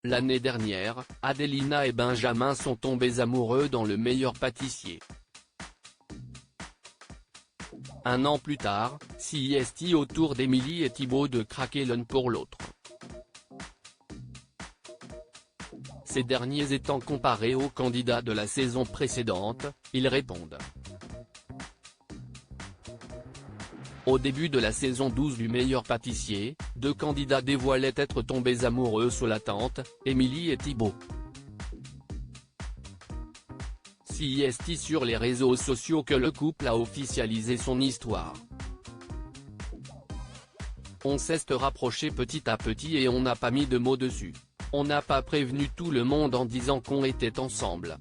L'année dernière, Adelina et Benjamin sont tombés amoureux dans Le Meilleur Pâtissier. Un an plus tard, c'est au tour d'Émilie et Thibaut de craquer l'un pour l'autre. Ces derniers étant comparés aux candidats de la saison précédente, ils répondent. Au début de la saison 12 du Meilleur Pâtissier, deux candidats dévoilaient être tombés amoureux sous la tente, Émilie et Thibaut. C'est sur les réseaux sociaux que le couple a officialisé son histoire. On s'est rapproché petit à petit et on n'a pas mis de mots dessus. On n'a pas prévenu tout le monde en disant qu'on était ensemble.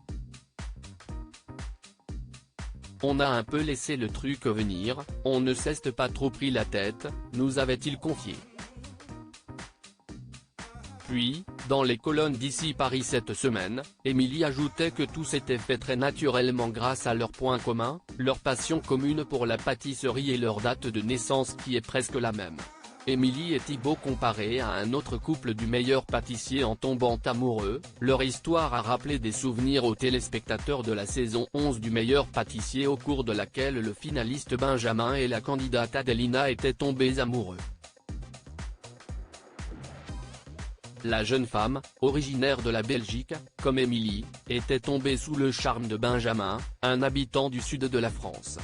On a un peu laissé le truc venir, on ne s'est pas trop pris la tête, nous avait-il confié. Puis, dans les colonnes d'ici Paris cette semaine, Émilie ajoutait que tout s'était fait très naturellement grâce à leur point commun, leur passion commune pour la pâtisserie et leur date de naissance qui est presque la même. Émilie et Thibaut comparés à un autre couple du Meilleur Pâtissier en tombant amoureux, leur histoire a rappelé des souvenirs aux téléspectateurs de la saison 11 du Meilleur Pâtissier au cours de laquelle le finaliste Benjamin et la candidate Adelina étaient tombés amoureux. La jeune femme, originaire de la Belgique, comme Émilie, était tombée sous le charme de Benjamin, un habitant du sud de la France.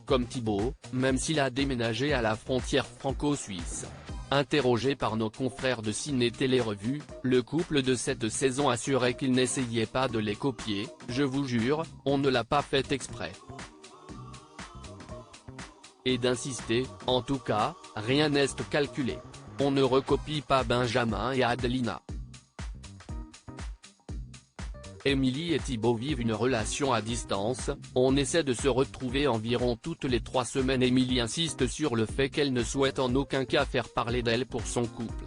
Comme Thibaut, même s'il a déménagé à la frontière franco-suisse. Interrogé par nos confrères de Ciné Télé Revue, le couple de cette saison assurait qu'il n'essayait pas de les copier, je vous jure, on ne l'a pas fait exprès. Et d'insister, en tout cas, rien n'est calculé. On ne recopie pas Benjamin et Adelina. Émilie et Thibaut vivent une relation à distance, on essaie de se retrouver environ toutes les 3 semaines. Émilie insiste sur le fait qu'elle ne souhaite en aucun cas faire parler d'elle pour son couple.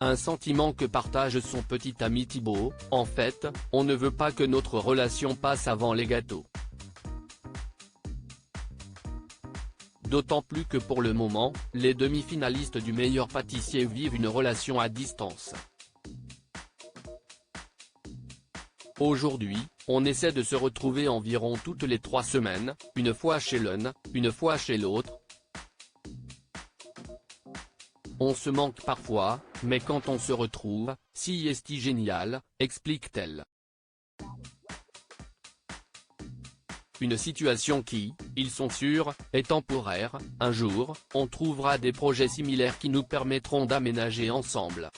Un sentiment que partage son petit ami Thibaut, en fait, on ne veut pas que notre relation passe avant les gâteaux. D'autant plus que pour le moment, les demi-finalistes du Meilleur Pâtissier vivent une relation à distance. Aujourd'hui, on essaie de se retrouver environ toutes les 3 semaines, une fois chez l'un, une fois chez l'autre. On se manque parfois, mais quand on se retrouve, c'est génial, explique-t-elle. Une situation qui, ils sont sûrs, est temporaire, un jour, on trouvera des projets similaires qui nous permettront d'aménager ensemble.